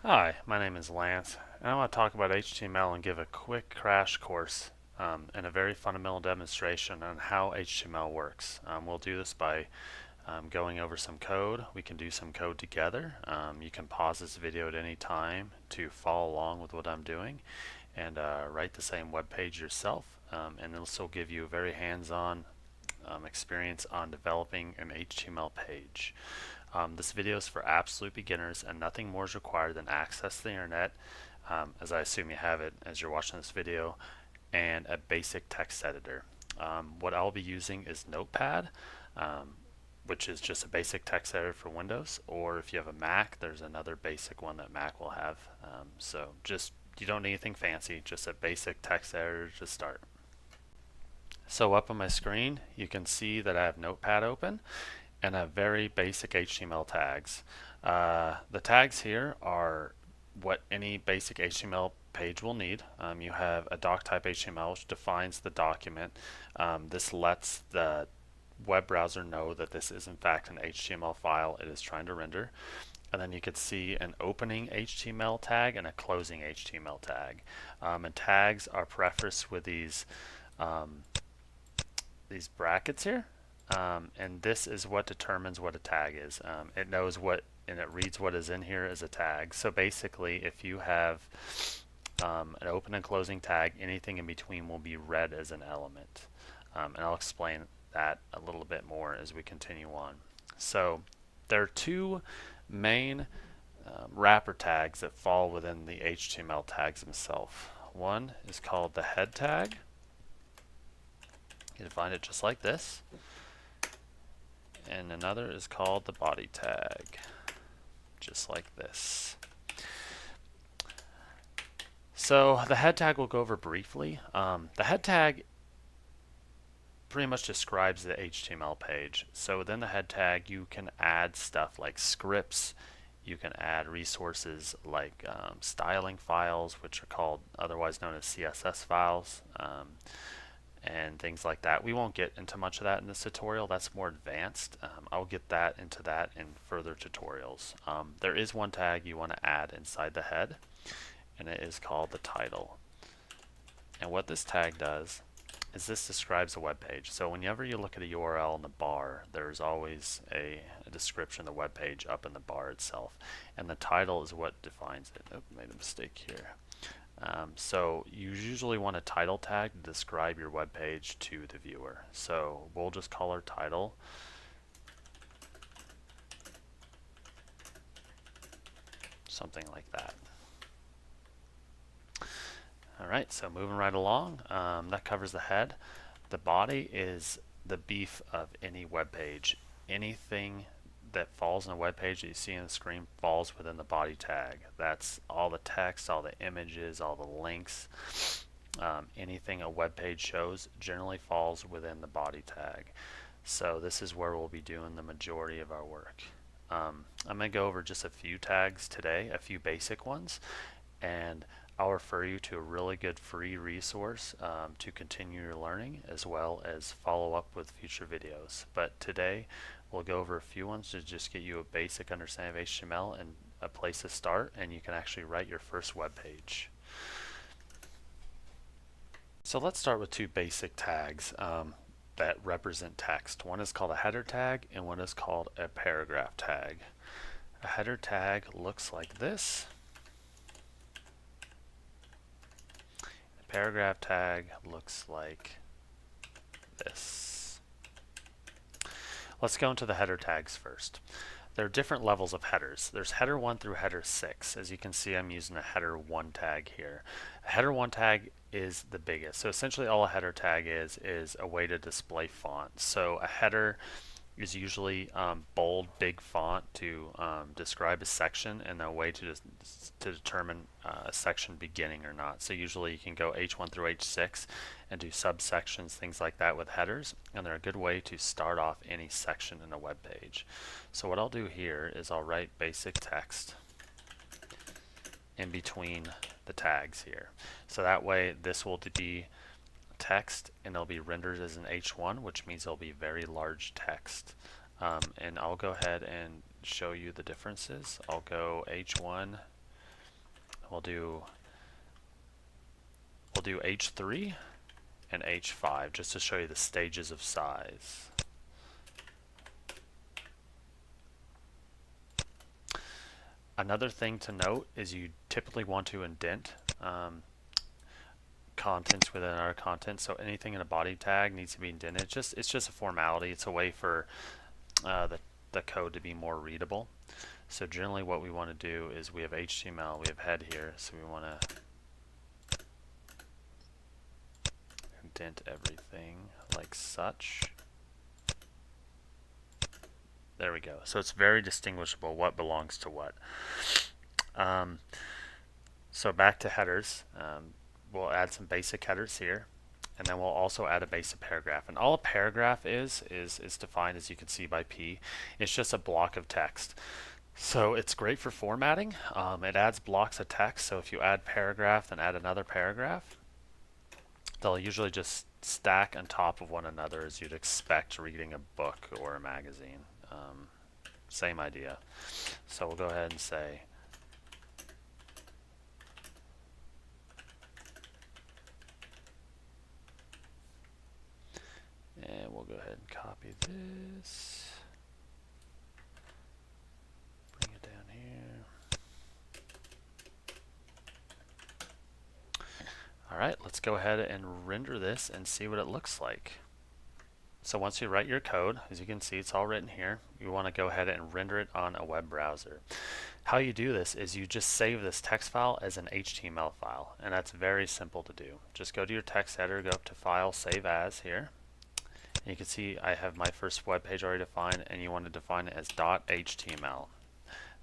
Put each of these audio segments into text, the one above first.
Hi, my name is Lance, and I want to talk about HTML and give a quick crash course and a very fundamental demonstration on how HTML works. We'll do this by going over some code. We can do some code together. You can pause this video at any time to follow along with what I'm doing and write the same web page yourself. And this will give you a very hands-on experience on developing an HTML page. This video is for absolute beginners and nothing more is required than access to the internet, as I assume you have it as you're watching this video, and a basic text editor. What I'll be using is Notepad, which is just a basic text editor for Windows, or if you have a Mac, there's another basic one that Mac will have. So just, you don't need anything fancy, just a basic text editor to start. So up on my screen, you can see that I have Notepad open and have very basic HTML tags. The tags here are what any basic HTML page will need. You have a doc type HTML, which defines the document. This lets the web browser know that this is in fact an HTML file it is trying to render. And then you could see an opening HTML tag and a closing HTML tag. And tags are prefaced with these brackets here. And this is what determines what a tag is. It knows what, and it reads what is in here as a tag. So basically, if you have an open and closing tag, anything in between will be read as an element. And I'll explain that a little bit more as we continue on. So there are two main wrapper tags that fall within the HTML tags themselves. One is called the head tag. You can find it just like this. And another is called the body tag, just like this. So the head tag we'll go over briefly. The head tag pretty much describes the HTML page. So within the head tag you can add stuff like scripts, you can add resources like styling files, which are called otherwise known as CSS files. And things like that. We won't get into much of that in this tutorial. That's more advanced. I'll get that into that in further tutorials. There is one tag you want to add inside the head, and it is called the title. And what this tag does is this describes a web page. So whenever you look at a URL in the bar, there's always a description of the web page up in the bar itself. And the title is what defines it. Oh, made a mistake here. So you usually want a title tag to describe your web page to the viewer. So we'll just call our title something like that. Alright, so moving right along, that covers the head. The body is the beef of any web page. Anything that falls in a web page that you see on the screen falls within the body tag. That's all the text, all the images, all the links, anything a web page shows generally falls within the body tag. So this is where we'll be doing the majority of our work. I'm going to go over just a few tags today, a few basic ones, and I'll refer you to a really good free resource to continue your learning as well as follow up with future videos. But today we'll go over a few ones to just get you a basic understanding of HTML and a place to start, and you can actually write your first web page. So let's start with two basic tags that represent text. One is called a header tag and one is called a paragraph tag. A header tag looks like this. A paragraph tag looks like this. Let's go into the header tags first. There are different levels of headers. There's header 1 through header 6. As you can see, I'm using a header 1 tag here. A header 1 tag is the biggest. So essentially all a header tag is a way to display font. So a header is usually bold, big font to describe a section, and a way to determine a section beginning or not. So usually you can go H1 through H6 and do subsections, things like that with headers, and they're a good way to start off any section in a web page. So what I'll do here is I'll write basic text in between the tags here. So that way this will be text and it'll be rendered as an H1, which means it'll be very large text. And I'll go ahead and show you the differences. I'll go H1 we'll do H3 and H5 just to show you the stages of size. Another thing to note is you typically want to indent contents within our content, so anything in a body tag needs to be indented. It's just a formality. It's a way for the code to be more readable. So generally what we want to do is we have HTML, we have head here, so we want to indent everything like such. There we go. So it's very distinguishable what belongs to what. So back to headers. We'll add some basic headers here, and then we'll also add a basic paragraph. And all a paragraph is defined, as you can see, by P. It's just a block of text. So it's great for formatting. It adds blocks of text. So if you add paragraph, then add another paragraph, they'll usually just stack on top of one another as you'd expect reading a book or a magazine. Same idea. So we'll go ahead and say and we'll go ahead and copy this, bring it down here. Alright, let's go ahead and render this and see what it looks like. So once you write your code, as you can see, it's all written here. You want to go ahead and render it on a web browser. How you do this is you just save this text file as an HTML file, and that's very simple to do. Just go to your text editor, go up to File, Save As here. And you can see I have my first web page already defined, and you want to define it as .html.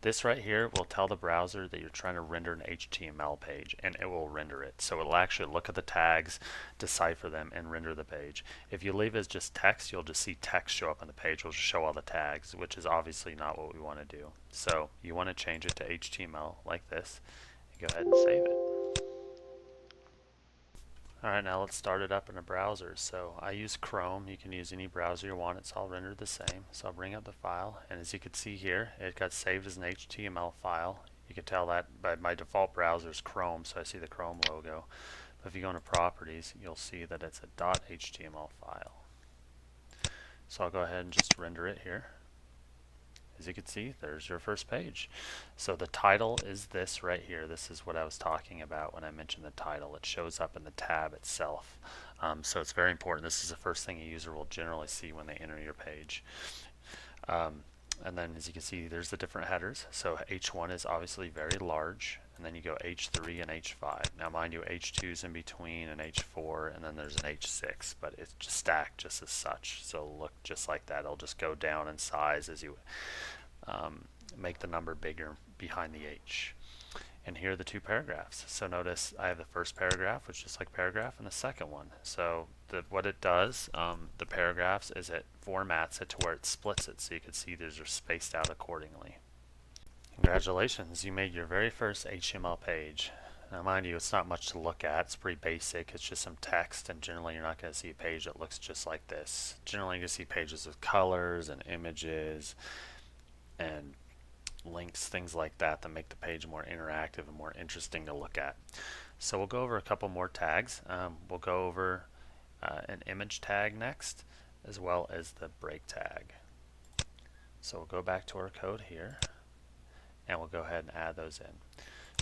This right here will tell the browser that you're trying to render an HTML page, and it will render it. So it'll actually look at the tags, decipher them, and render the page. If you leave it as just text, you'll just see text show up on the page. It'll just show all the tags, which is obviously not what we want to do. So you want to change it to HTML like this, and go ahead and save it. Alright, now let's start it up in a browser. So I use Chrome. You can use any browser you want. It's all rendered the same. So I'll bring up the file, and as you can see here, it got saved as an HTML file. You can tell that by my default browser is Chrome, so I see the Chrome logo. But if you go into Properties, you'll see that it's a .html file. So I'll go ahead and just render it here. As you can see, there's your first page. So the title is this right here. This is what I was talking about when I mentioned the title. It shows up in the tab itself. So it's very important. This is the first thing a user will generally see when they enter your page. And then as you can see, there's the different headers. So H1 is obviously very large, and then you go H3 and H5. Now mind you, H2 is in between, and H4, and then there's an H6, but it's just stacked just as such. So it'll look just like that. It'll just go down in size as you make the number bigger behind the H. And here are the two paragraphs. So notice I have the first paragraph, which is like paragraph, and the second one. So what it does, the paragraphs, is it formats it to where it splits it, so you can see these are spaced out accordingly. Congratulations, you made your very first HTML page. Now mind you, it's not much to look at. It's pretty basic. It's just some text, and generally you're not going to see a page that looks just like this. Generally you see pages with colors and images and links, things like that make the page more interactive and more interesting to look at. So we'll go over a couple more tags. We'll go over an image tag next, as well as the break tag. So we'll go back to our code here, and we'll go ahead and add those in.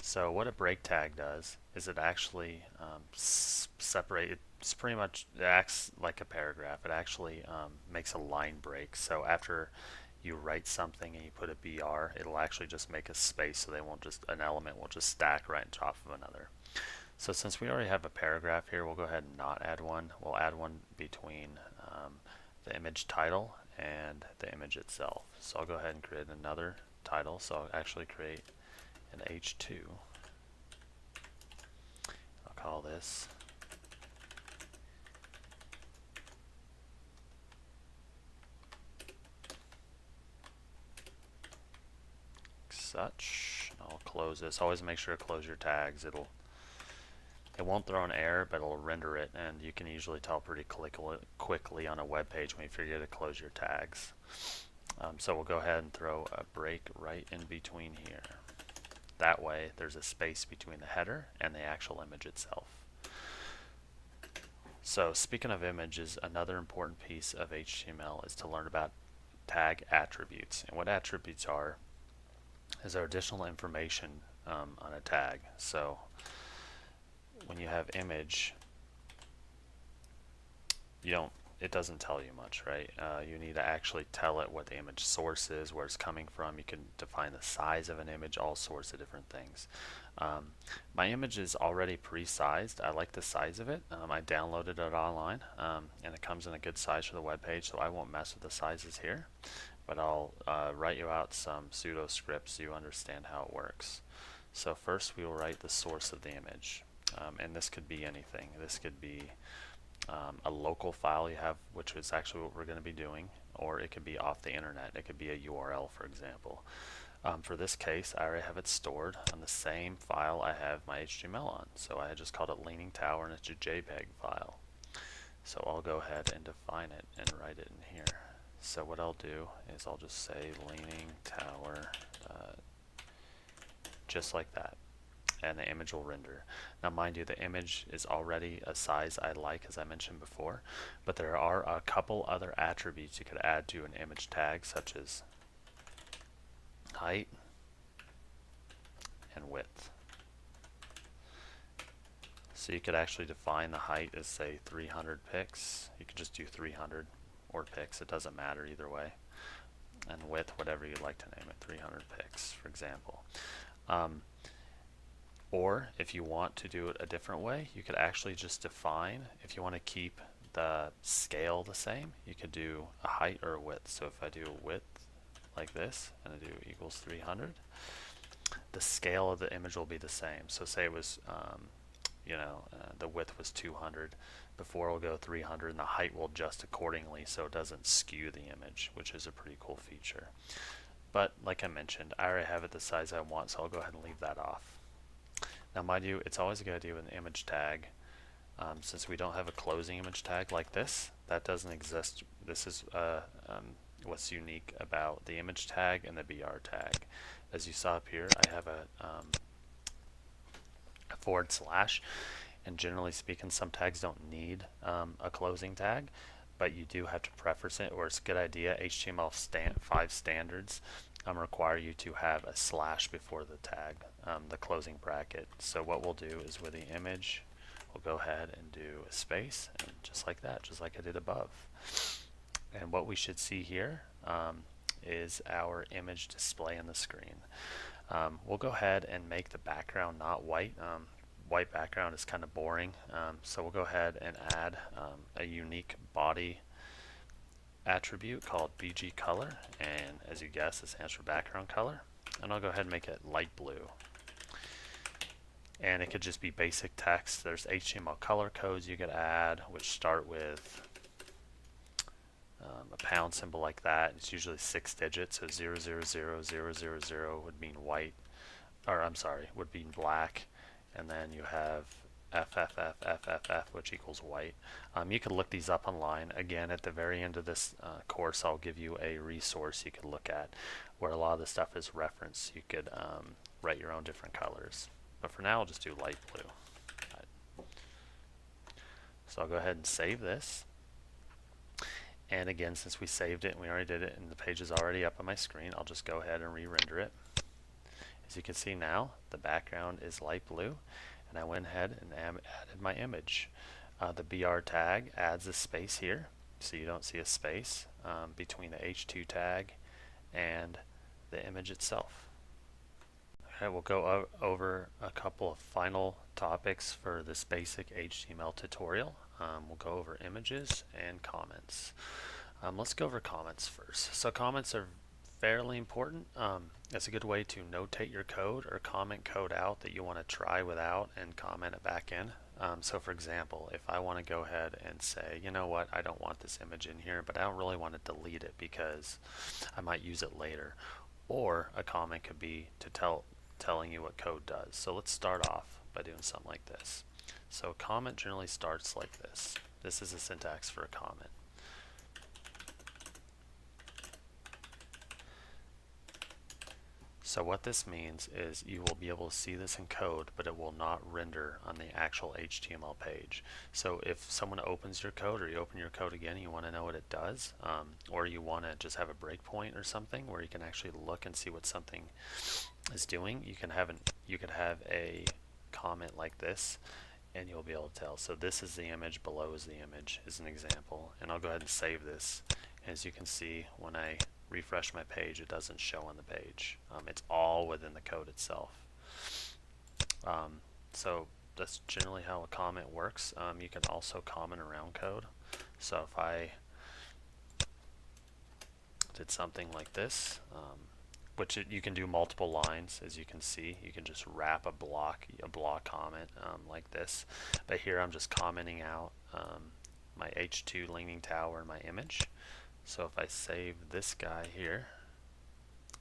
So what a break tag does is it actually it's pretty much, it acts like a paragraph. It actually makes a line break. So after you write something and you put a BR, it'll actually just make a space, so an element will just stack right on top of another. So since we already have a paragraph here, we'll go ahead and not add one. We'll add one between the image title and the image itself. So I'll go ahead and create another title. So I'll actually create an H2. I'll call this such. I'll close this. Always make sure to close your tags. It won't throw an error, but it'll render it, and you can usually tell pretty quickly on a web page when you forget to close your tags. So we'll go ahead and throw a break right in between here. That way there's a space between the header and the actual image itself. So speaking of images, another important piece of HTML is to learn about tag attributes. And what attributes are is there additional information on a tag. So when you have image, it doesn't tell you much, right? You need to actually tell it what the image source is, where it's coming from. You can define the size of an image, all sorts of different things. My image is already pre-sized. I like the size of it. I downloaded it online, and it comes in a good size for the web page, so I won't mess with the sizes here. But I'll write you out some pseudo scripts so you understand how it works. So first we will write the source of the image, and this could be anything. This could be a local file you have, which is actually what we're going to be doing, or it could be off the internet. It could be a URL, for example. For this case, I already have it stored on the same file I have my HTML on. So I just called it Leaning Tower, and it's a JPEG file. So I'll go ahead and define it and write it in here. So what I'll do is I'll just say Leaning Tower, just like that, and the image will render. Now mind you, the image is already a size I like, as I mentioned before, but there are a couple other attributes you could add to an image tag, such as height and width. So you could actually define the height as, say, 300 pixels. You could just do 300 or pixels, it doesn't matter either way. And width, whatever you'd like to name it, 300 pixels, for example. Or if you want to do it a different way, you could actually just define, if you want to keep the scale the same, you could do a height or a width. So if I do a width like this, and I do equals 300, the scale of the image will be the same. So say it was, the width was 200, before it'll go 300, and the height will adjust accordingly so it doesn't skew the image, which is a pretty cool feature. But like I mentioned, I already have it the size I want, so I'll go ahead and leave that off. Now mind you, it's always a good idea with an image tag, since we don't have a closing image tag like this, that doesn't exist. This is what's unique about the image tag and the BR tag. As you saw up here, I have a /, and generally speaking, some tags don't need a closing tag, but you do have to preference it, or it's a good idea. HTML5 standards require you to have a / before the tag, the closing bracket. So what we'll do is with the image, we'll go ahead and do a space, and just like that, just like I did above. And what we should see here is our image display on the screen. We'll go ahead and make the background not white. White background is kind of boring, so we'll go ahead and add a unique body attribute called BG color, and as you guessed, it stands for background color, and I'll go ahead and make it light blue. And it could just be basic text. There's HTML color codes you could add, which start with a pound symbol like that. It's usually 6 digits, so 000000 would mean white, or I'm sorry, would mean black, and then you have FFFFFF, which equals white. You can look these up online. Again, at the very end of this course, I'll give you a resource you can look at where a lot of the stuff is referenced. You could write your own different colors. But for now, I'll just do light blue. So I'll go ahead and save this. And again, since we saved it and we already did it and the page is already up on my screen, I'll just go ahead and re-render it. As you can see now, the background is light blue, and I went ahead and added my image. The BR tag adds a space here, so you don't see a space between the H2 tag and the image itself. Okay, we'll go over a couple of final topics for this basic HTML tutorial. We'll go over images and comments. Let's go over comments first. So comments are fairly important. It's a good way to notate your code or comment code out that you want to try without and comment it back in. So for example, if I want to go ahead and say, you know what, I don't want this image in here, but I don't really want to delete it because I might use it later. Or a comment could be to telling you what code does. So let's start off by doing something like this. So a comment generally starts like this. This is the syntax for a comment. So what this means is you will be able to see this in code, but it will not render on the actual HTML page. So if someone opens your code, or you open your code again and you want to know what it does, or you want to just have a breakpoint or something where you can actually look and see what something is doing, you can have a comment like this, and you'll be able to tell. So this is the image, below is the image, is an example, and I'll go ahead and save this. As you can see, when I refresh my page, it doesn't show on the page. It's all within the code itself. So that's generally how a comment works. You can also comment around code. So if I did something like this, you can do multiple lines, as you can see. You can just wrap a block comment like this. But here I'm just commenting out my H2 Leaning Tower and my image. So if I save this guy here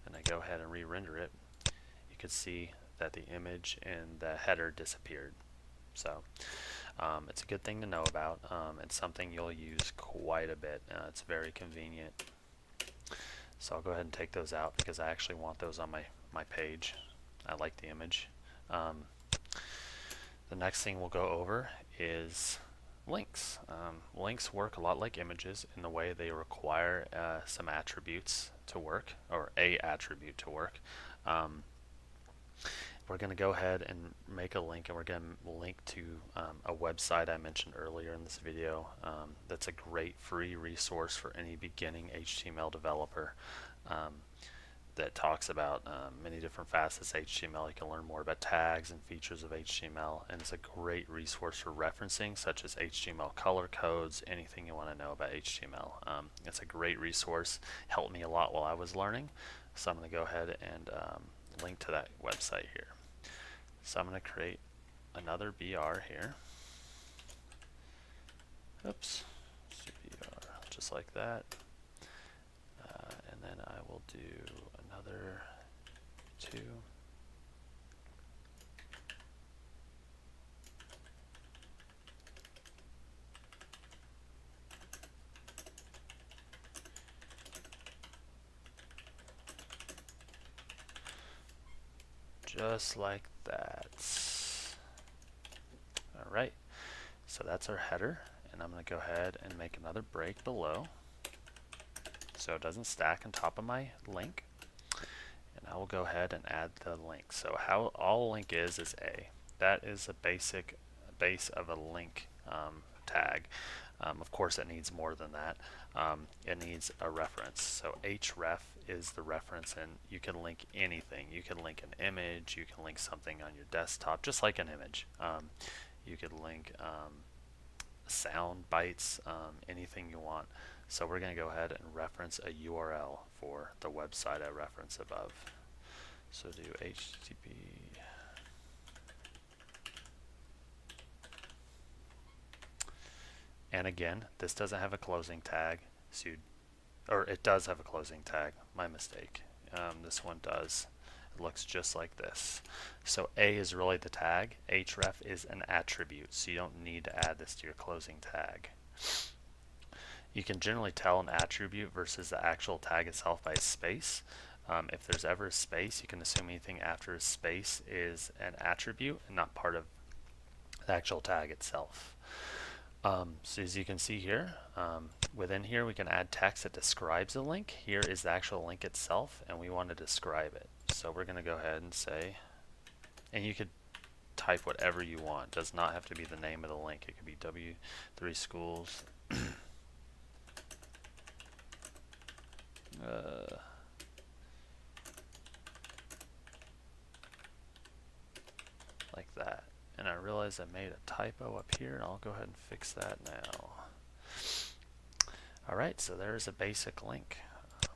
and I go ahead and re-render it, you can see that the image and the header disappeared. So it's a good thing to know about. It's something you'll use quite a bit. It's very convenient. So I'll go ahead and take those out because I actually want those on my page. I like the image. The next thing we'll go over is links. Links work a lot like images in the way they require some attributes to work, or a attribute to work. We're going to go ahead and make a link, and we're going to link to a website I mentioned earlier in this video. That's a great free resource for any beginning HTML developer that talks about many different facets of HTML. You can learn more about tags and features of HTML, and it's a great resource for referencing, such as HTML color codes, anything you want to know about HTML. It's a great resource, helped me a lot while I was learning, so I'm going to go ahead and link to that website here. So I'm going to create another BR here. Oops, BR, just like that. And then I will do another 2. Just like that. Alright, so that's our header, and I'm going to go ahead and make another break below so it doesn't stack on top of my link. And I will go ahead and add the link. So how all a link is A. That is a basic base of a link tag. Of course, it needs more than that. It needs a reference. So href is the reference, and you can link anything. You can link an image, you can link something on your desktop, just like an image. You could link sound bites, anything you want. So we're going to go ahead and reference a URL for the website I reference above. So do HTTP. And again, this doesn't have a closing tag, or it does have a closing tag, my mistake. This one does. It looks just like this. So A is really the tag, href is an attribute, so you don't need to add this to your closing tag. You can generally tell an attribute versus the actual tag itself by a space. If there's ever a space, you can assume anything after a space is an attribute and not part of the actual tag itself. So as you can see here, within here we can add text that describes a link. Here is the actual link itself, and we want to describe it. So we're going to go ahead and say, and you could type whatever you want. It does not have to be the name of the link. It could be W3 Schools. Like that. And I realized I made a typo up here, and I'll go ahead and fix that now. Alright, so there's a basic link.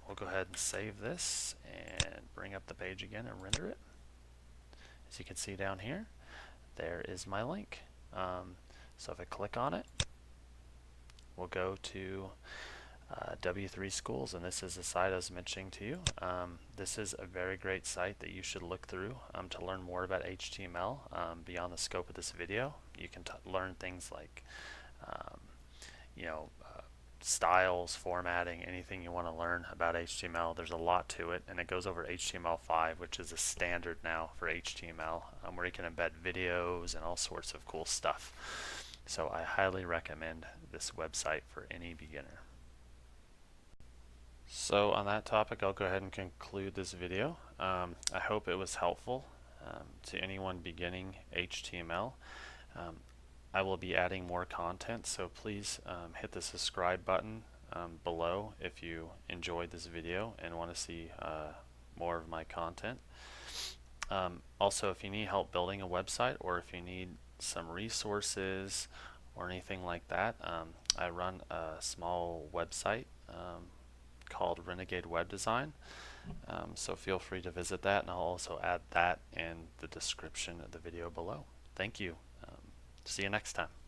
We'll go ahead and save this and bring up the page again and render it. As you can see down here, there is my link. So if I click on it, we'll go to W3 Schools, and this is the site I was mentioning to you. This is a very great site that you should look through to learn more about HTML beyond the scope of this video. You can learn things like styles, formatting, anything you want to learn about HTML. There's a lot to it, and it goes over HTML5, which is a standard now for HTML, where you can embed videos and all sorts of cool stuff. So I highly recommend this website for any beginner. So on that topic, I'll go ahead and conclude this video. I hope it was helpful to anyone beginning HTML. I will be adding more content, so please hit the subscribe button below if you enjoyed this video and want to see more of my content. Also, if you need help building a website, or if you need some resources or anything like that, I run a small website called Renegade Web Design. So feel free to visit that, and I'll also add that in the description of the video below. Thank you. See you next time.